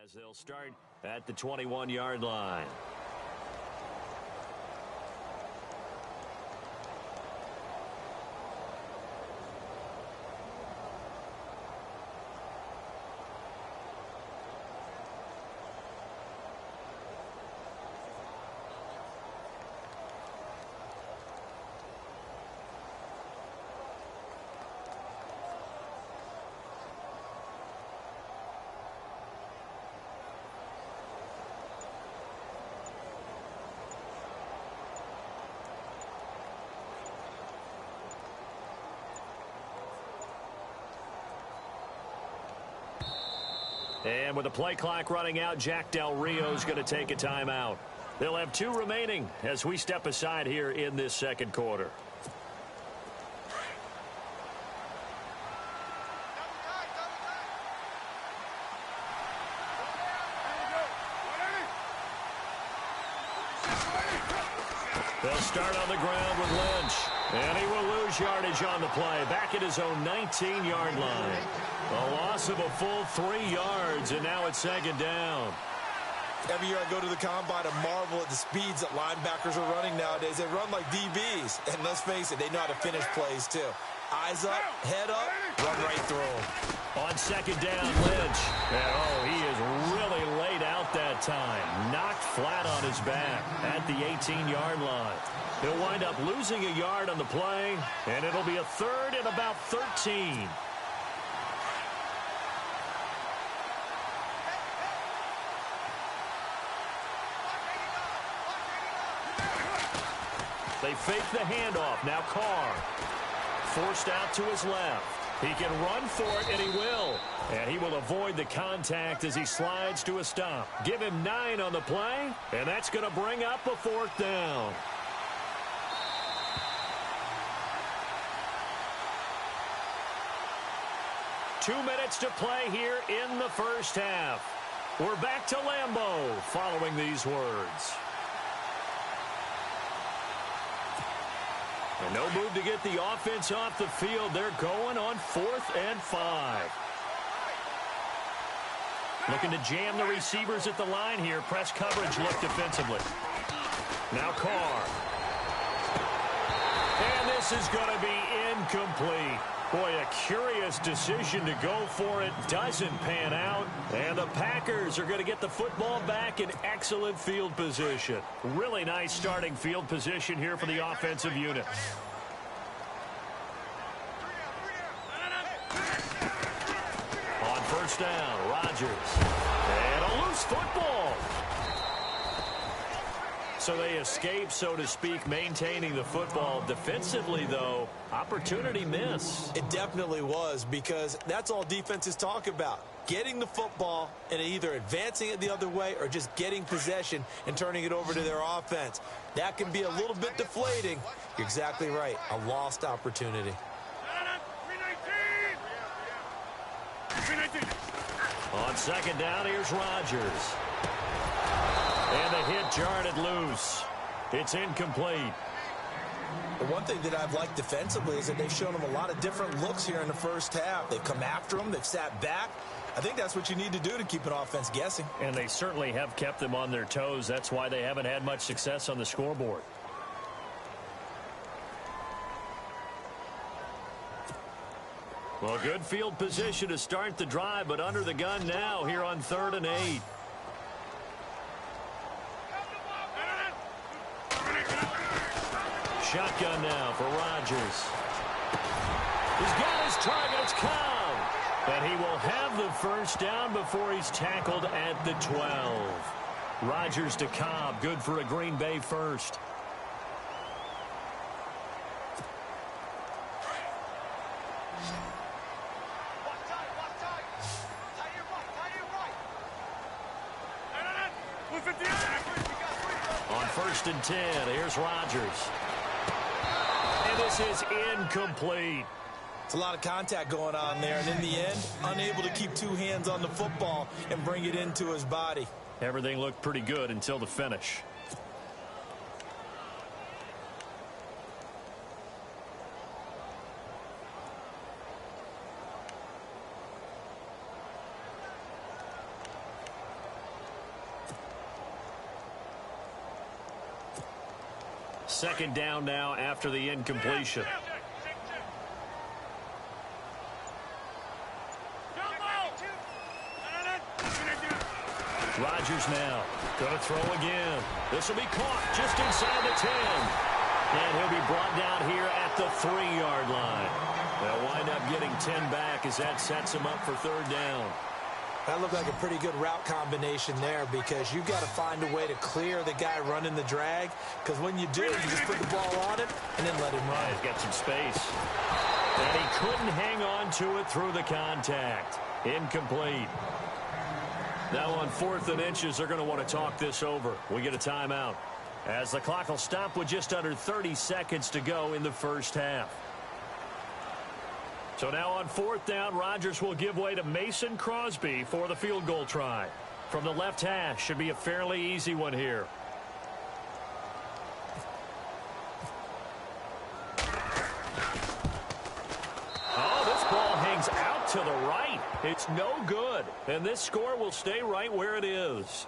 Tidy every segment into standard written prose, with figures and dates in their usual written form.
As they'll start at the 21-yard line. And with the play clock running out, Jack Del Rio's going to take a timeout. They'll have 2 remaining as we step aside here in this second quarter. They'll start on the ground with Lynch. And he will lose yardage on the play. Back at his own 19-yard line. A loss of a full 3 yards, and now it's second down. Every year I go to the combine and marvel at the speeds that linebackers are running nowadays. They run like DBs. And let's face it, they know how to finish plays too. Eyes up, head up, run right through them. On second down, Lynch. And he is really laid out that time. Knocked flat on his back at the 18-yard line. He'll wind up losing a yard on the play, and it'll be a third and about 13. They fake the handoff. Now Carr. Forced out to his left. He can run for it, and he will. And he will avoid the contact as he slides to a stop. Give him 9 on the play, and that's going to bring up a 4th down. Two minutes to play here in the first half. We're back to Lambeau following these words. And no move to get the offense off the field. They're going on 4th and 5. Looking to jam the receivers at the line here. Press coverage look defensively. Now Carr. And this is going to be incomplete. Boy, a curious decision to go for it. Doesn't pan out. And the Packers are going to get the football back in excellent field position. Really nice starting field position here for the offensive unit. On first down, Rodgers. And a loose football. So they escape, so to speak, maintaining the football. Defensively, though, opportunity miss. It definitely was, because that's all defenses talk about. Getting the football and either advancing it the other way or just getting possession and turning it over to their offense. That can be a little bit deflating. You're exactly right. A lost opportunity. On second down, here's Rodgers. And the hit jarred loose. It's incomplete. The one thing that I've liked defensively is that they've shown them a lot of different looks here in the first half. They've come after them. They've sat back. I think that's what you need to do to keep an offense guessing. And they certainly have kept them on their toes. That's why they haven't had much success on the scoreboard. Well, good field position to start the drive, but under the gun now here on 3rd and 8. Shotgun now for Rodgers. He's got his target. It's Cobb. And he will have the first down before he's tackled at the 12. Rodgers to Cobb. Good for a Green Bay first. On 1st and 10, here's Rodgers. And this is incomplete. It's a lot of contact going on there, and in the end, unable to keep 2 hands on the football and bring it into his body. Everything looked pretty good until the finish. Second down now after the incompletion. Rodgers now going to throw again. This will be caught just inside the 10. And he'll be brought down here at the 3-yard line. They'll wind up getting 10 back as that sets him up for third down. That looked like a pretty good route combination there because you've got to find a way to clear the guy running the drag, because when you do, you just put the ball on him and then let him run. He's got some space. And he couldn't hang on to it through the contact. Incomplete. Now on 4th and inches, they're going to want to talk this over. We get a timeout as the clock will stop with just under 30 seconds to go in the first half. So now on 4th down, Rodgers will give way to Mason Crosby for the field goal try. From the left hash, should be a fairly easy one here. Oh, this ball hangs out to the right. It's no good. And this score will stay right where it is.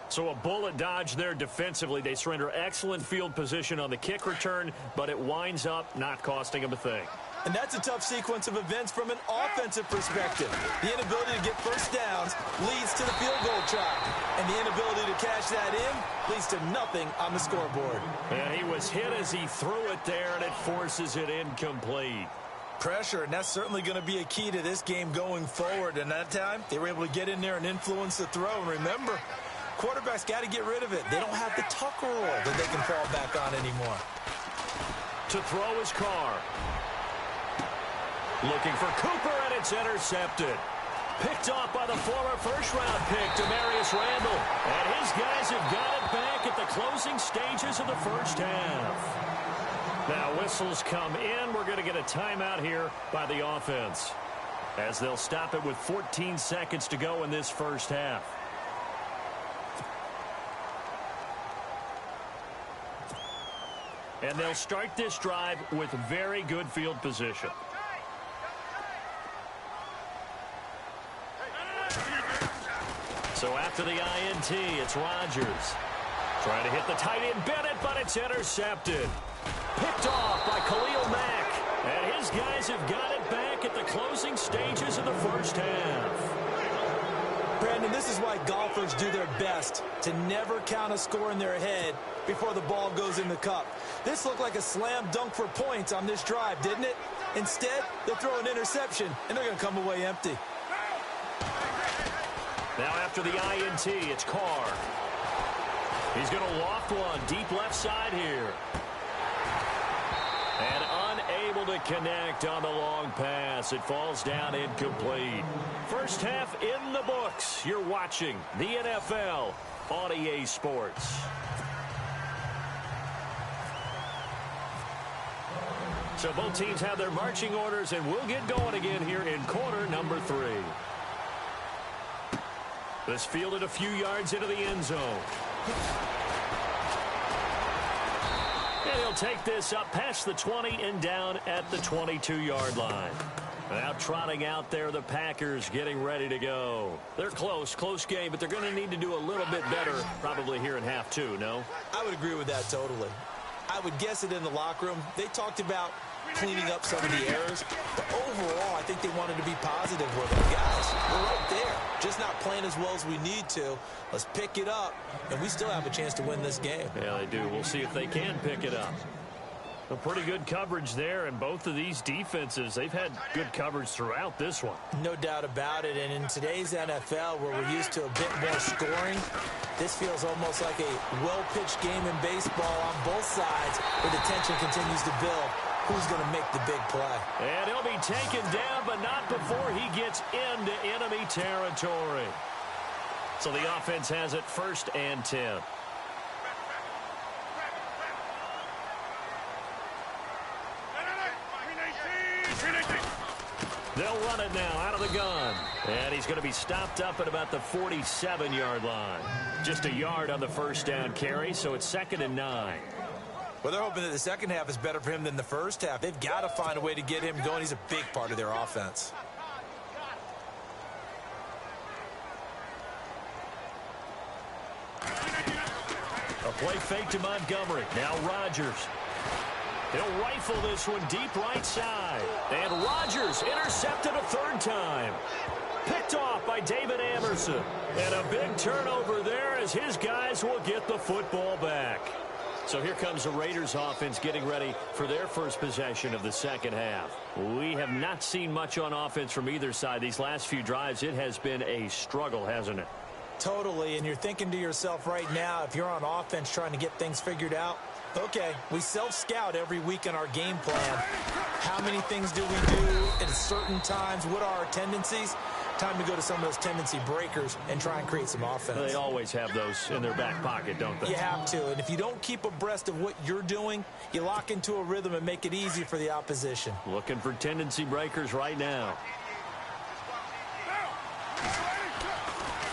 So a bullet dodge there defensively. They surrender excellent field position on the kick return, but it winds up not costing them a thing. And that's a tough sequence of events from an offensive perspective. The inability to get first downs leads to the field goal try. And the inability to cash that in leads to nothing on the scoreboard. And he was hit as he threw it there, and it forces it incomplete. Pressure, and that's certainly going to be a key to this game going forward. And that time, they were able to get in there and influence the throw. And remember, quarterbacks got to get rid of it. They don't have the tuck roll that they can fall back on anymore. To throw his car. Looking for Cooper, and it's intercepted. Picked off by the former first-round pick, Demarius Randall. And his guys have got it back at the closing stages of the first half. Now whistles come in. We're going to get a timeout here by the offense, as they'll stop it with 14 seconds to go in this first half. And they'll start this drive with very good field position. So after the INT, it's Rodgers. Trying to hit the tight end Bennett, but it's intercepted. Picked off by Khalil Mack. And his guys have got it back at the closing stages of the first half. Brandon, this is why golfers do their best to never count a score in their head before the ball goes in the cup. This looked like a slam dunk for points on this drive, didn't it? Instead, they'll throw an interception, and they're going to come away empty. Now after the INT, it's Carr. He's going to loft one deep left side here. And unable to connect on the long pass. It falls down incomplete. First half in the books. You're watching the NFL on EA Sports. So both teams have their marching orders, and we'll get going again here in quarter number 3. This fielded a few yards into the end zone. And he'll take this up past the 20 and down at the 22-yard line. Now trotting out there, the Packers getting ready to go. They're close game, but they're going to need to do a little bit better probably here in half 2, no? I would agree with that totally. I would guess it in the locker room. They talked about cleaning up some of the errors, but overall, I think they wanted to be positive with them. Guys, we're right there, just not playing as well as we need to. Let's pick it up, and we still have a chance to win this game. Yeah, they do. We'll see if they can pick it up. A pretty good coverage there, and both of these defenses, they've had good coverage throughout this one. No doubt about it, and in today's NFL, where we're used to a bit more scoring, this feels almost like a well-pitched game in baseball on both sides, where the tension continues to build. Who's going to make the big play? And he'll be taken down, but not before he gets into enemy territory. So the offense has it 1st and 10. They'll run it now out of the gun. And he's going to be stopped up at about the 47-yard line. Just a yard on the first down carry, so it's 2nd and 9. Well, they're hoping that the second half is better for him than the first half. They've got to find a way to get him going. He's a big part of their offense. A play fake to Montgomery. Now Rodgers. He'll rifle this one deep right side. And Rodgers intercepted a third time. Picked off by David Amerson. And a big turnover there as his guys will get the football back. So here comes the Raiders offense getting ready for their first possession of the second half. We have not seen much on offense from either side. These last few drives, it has been a struggle, hasn't it? Totally, and you're thinking to yourself right now, if you're on offense trying to get things figured out, okay, we self-scout every week in our game plan. How many things do we do at certain times? What are our tendencies? Time to go to some of those tendency breakers and try and create some offense. They always have those in their back pocket, don't they? You have to, and if you don't keep abreast of what you're doing, you lock into a rhythm and make it easy for the opposition. Looking for tendency breakers right now.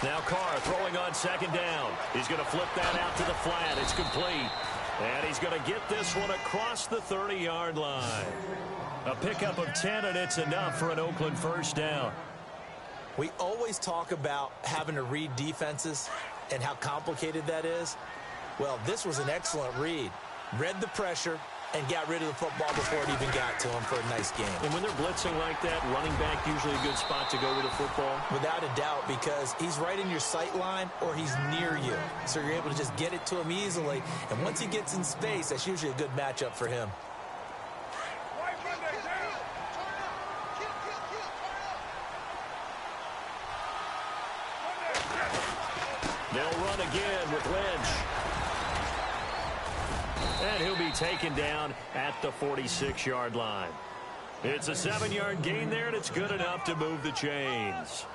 Now Carr throwing on second down. He's going to flip that out to the flat. It's complete. And he's going to get this one across the 30-yard line. A pickup of 10, and it's enough for an Oakland first down. We always talk about having to read defenses and how complicated that is. Well, this was an excellent read. Read the pressure and got rid of the football before it even got to him for a nice game. And when they're blitzing like that, running back usually a good spot to go with the football? Without a doubt, because he's right in your sight line or he's near you. So you're able to just get it to him easily. And once he gets in space, that's usually a good matchup for him. They'll run again with Lynch. And he'll be taken down at the 46-yard line. It's a 7-yard gain there, and it's good enough to move the chains.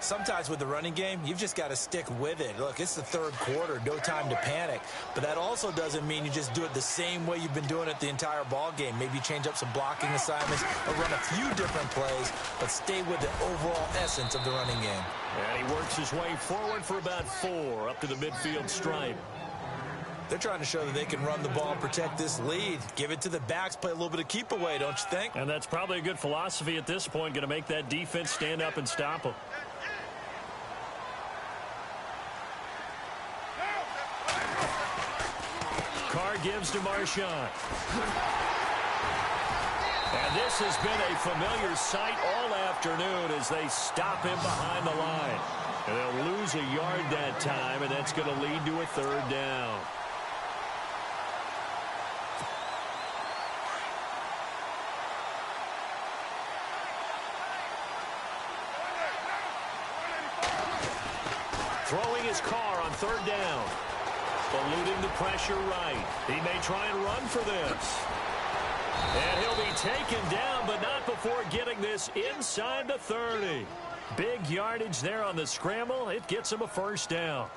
Sometimes with the running game, you've just got to stick with it. Look, it's the third quarter, no time to panic. But that also doesn't mean you just do it the same way you've been doing it the entire ball game. Maybe change up some blocking assignments or run a few different plays, but stay with the overall essence of the running game. And he works his way forward for about 4 up to the midfield stripe. They're trying to show that they can run the ball and protect this lead. Give it to the backs, play a little bit of keep away, don't you think? And that's probably a good philosophy at this point, going to make that defense stand up and stop them. Carr gives to Marshawn. And this has been a familiar sight all afternoon as they stop him behind the line. And they'll lose a yard that time, and that's going to lead to a third down. Throwing his Carr on third down. Eluding the pressure right. He may try and run for this. And he'll be taken down, but not before getting this inside the 30. Big yardage there on the scramble. It gets him a first down.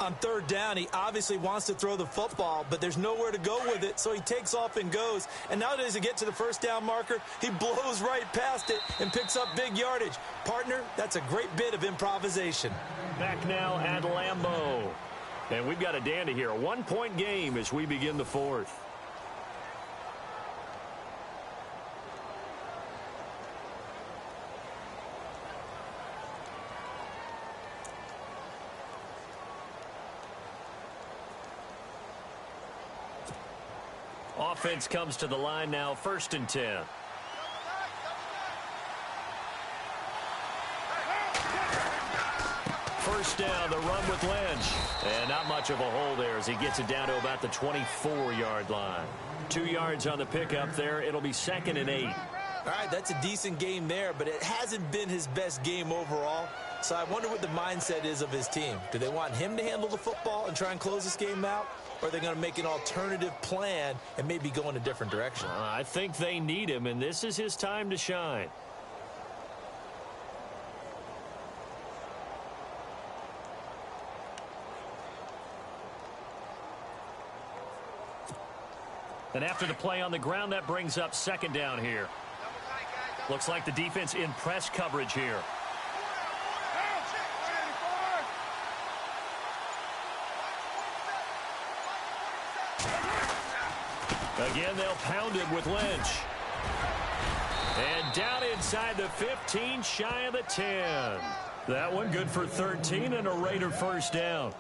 On third down, he obviously wants to throw the football, but there's nowhere to go with it, so he takes off and goes. And now as he gets to the first down marker, he blows right past it and picks up big yardage. Partner, that's a great bit of improvisation. Back now at Lambeau. And we've got a dandy here. A 1-point game as we begin the fourth. Offense comes to the line now, 1st and 10. First down, the run with Lynch. And not much of a hole there as he gets it down to about the 24-yard line. 2 yards on the pickup there. It'll be 2nd and 8. All right, that's a decent game there, but it hasn't been his best game overall. So I wonder what the mindset is of his team. Do they want him to handle the football and try and close this game out? Or are they going to make an alternative plan and maybe go in a different direction? I think they need him, and this is his time to shine. And after the play on the ground, that brings up 2nd down here. Looks like the defense in press coverage here. Again, they'll pound it with Lynch. And down inside the 15, shy of the 10. That one good for 13 and a Raider first down.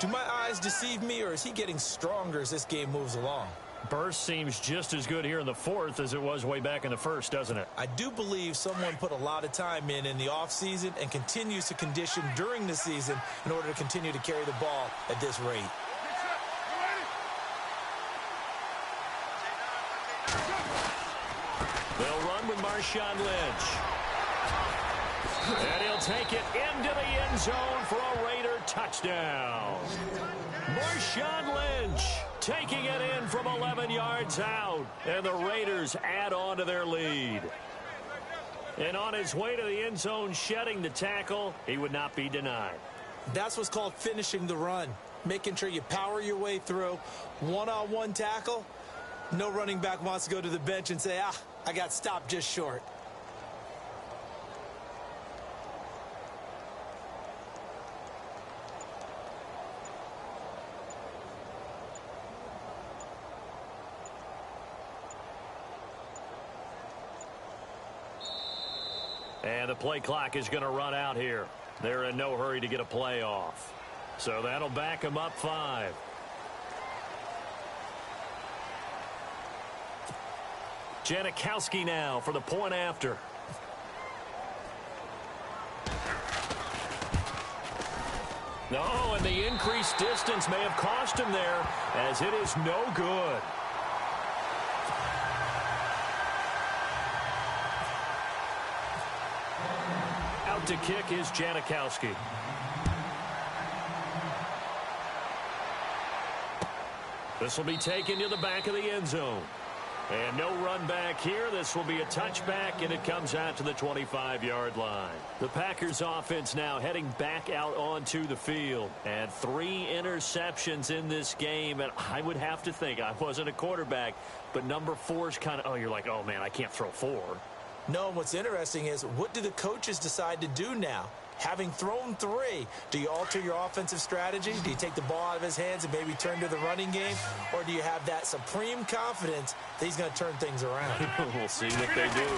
Do my eyes deceive me, or is he getting stronger as this game moves along? Burst seems just as good here in the fourth as it was way back in the first, doesn't it? I do believe someone put a lot of time in the offseason and continues to condition during the season in order to continue to carry the ball at this rate. They'll run with Marshawn Lynch. And he'll take it into the end zone for a Raider touchdown. Marshawn Lynch taking it in from 11 yards out. And the Raiders add on to their lead. And on his way to the end zone, shedding the tackle, he would not be denied. That's what's called finishing the run. Making sure you power your way through. One-on-one tackle. No running back wants to go to the bench and say, I got stopped just short. And the play clock is going to run out here. They're in no hurry to get a play off. So that'll back them up 5. Janikowski now for the point after. No, and the increased distance may have cost him there, as it is no good. Out to kick is Janikowski. This will be taken to the back of the end zone. And no run back here. This will be a touchback, and it comes out to the 25-yard line. The Packers offense now heading back out onto the field. And 3 interceptions in this game. And I would have to think, I wasn't a quarterback, but number 4 is kind of, you're like, oh, man, I can't throw 4. No, what's interesting is, what do the coaches decide to do now? Having thrown 3, do you alter your offensive strategy? Do you take the ball out of his hands and maybe turn to the running game? Or do you have that supreme confidence that he's going to turn things around? We'll see what they do.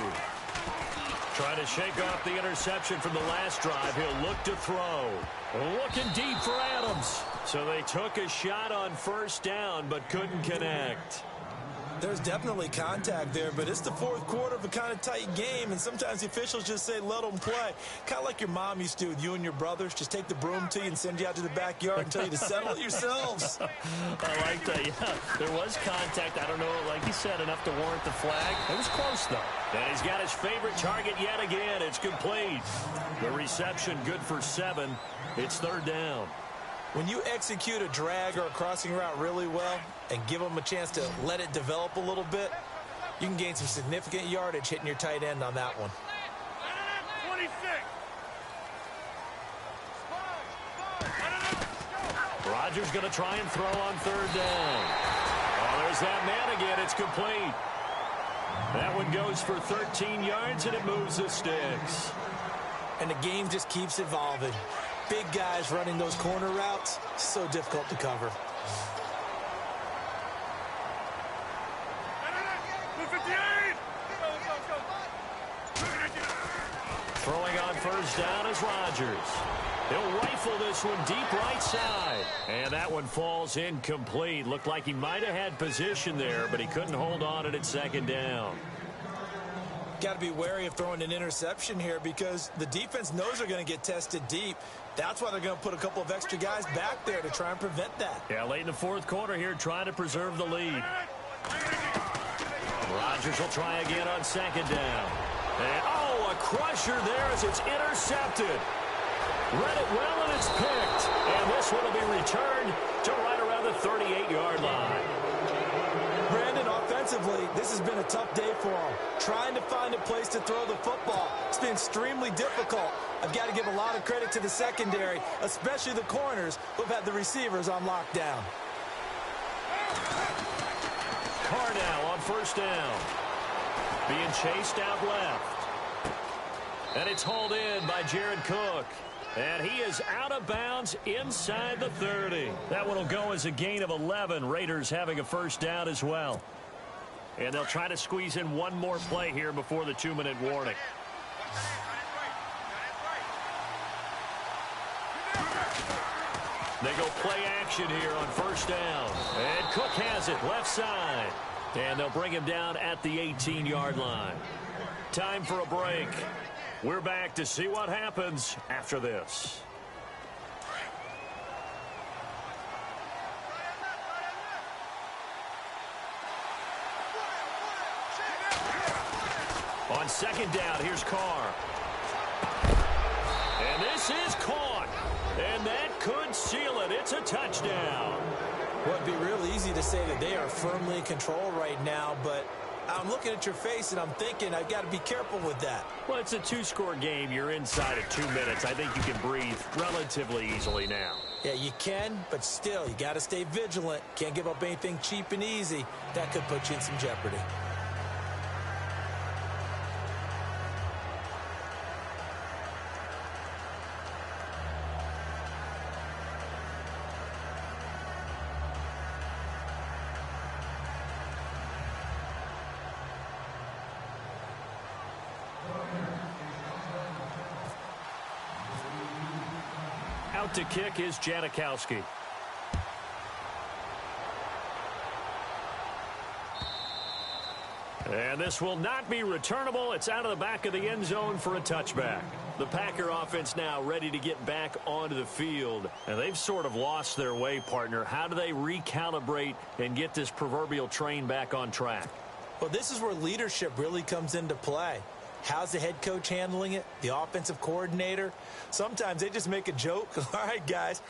Trying to shake off the interception from the last drive. He'll look to throw. Looking deep for Adams. So they took a shot on first down but couldn't connect. There's definitely contact there, but it's the fourth quarter of a kind of tight game, and sometimes the officials just say, let them play. Kind of like your mom used to with you and your brothers. Just take the broom to you and send you out to the backyard and tell you to settle it yourselves. I like that, yeah. There was contact. I don't know, like you said, enough to warrant the flag. It was close, though. And he's got his favorite target yet again. It's complete. The reception good for 7. It's third down. When you execute a drag or a crossing route really well and give them a chance to let it develop a little bit, you can gain some significant yardage hitting your tight end on that one. 26. Rodgers going to try and throw on third down. Oh, there's that man again. It's complete. That one goes for 13 yards, and it moves the sticks. And the game just keeps evolving. Big guys running those corner routes, so difficult to cover. Throwing on first down is Rodgers. He'll rifle this one deep right side. And that one falls incomplete. Looked like he might have had position there, but he couldn't hold on at second down. Got to be wary of throwing an interception here because the defense knows they're going to get tested deep. That's why they're going to put a couple of extra guys back there to try and prevent that. Yeah, late in the fourth quarter here, trying to preserve the lead. Rodgers will try again on second down. And, oh, a crusher there as it's intercepted. Read it well, and it's picked. And this one will be returned to right around the 38-yard line. Brandon, offensively, this has been a tough day for them. Trying to find a place to throw the football. It's been extremely difficult. I've got to give a lot of credit to the secondary, especially the corners who have had the receivers on lockdown. Carr now on first down. Being chased out left. And it's hauled in by Jared Cook. And he is out of bounds inside the 30. That one will go as a gain of 11. Raiders having a first down as well. And they'll try to squeeze in one more play here before the 2-minute warning. They go play action here on first down. And Cook has it left side. And they'll bring him down at the 18-yard line. Time for a break. We're back to see what happens after this. On second down, here's Carr. And this is caught. And that could seal it. It's a touchdown. Well, it'd be real easy to say that they are firmly in control right now, but I'm looking at your face and I'm thinking I've got to be careful with that. Well, it's a two-score game. You're inside of 2 minutes. I think you can breathe relatively easily now. Yeah, you can, but still, you got to stay vigilant. Can't give up anything cheap and easy. That could put you in some jeopardy. Out to kick is Janikowski. And this will not be returnable. It's out of the back of the end zone for a touchback. The Packer offense now ready to get back onto the field. And they've sort of lost their way, partner. How do they recalibrate and get this proverbial train back on track? Well, this is where leadership really comes into play. How's the head coach handling it? The offensive coordinator? Sometimes they just make a joke. All right, guys.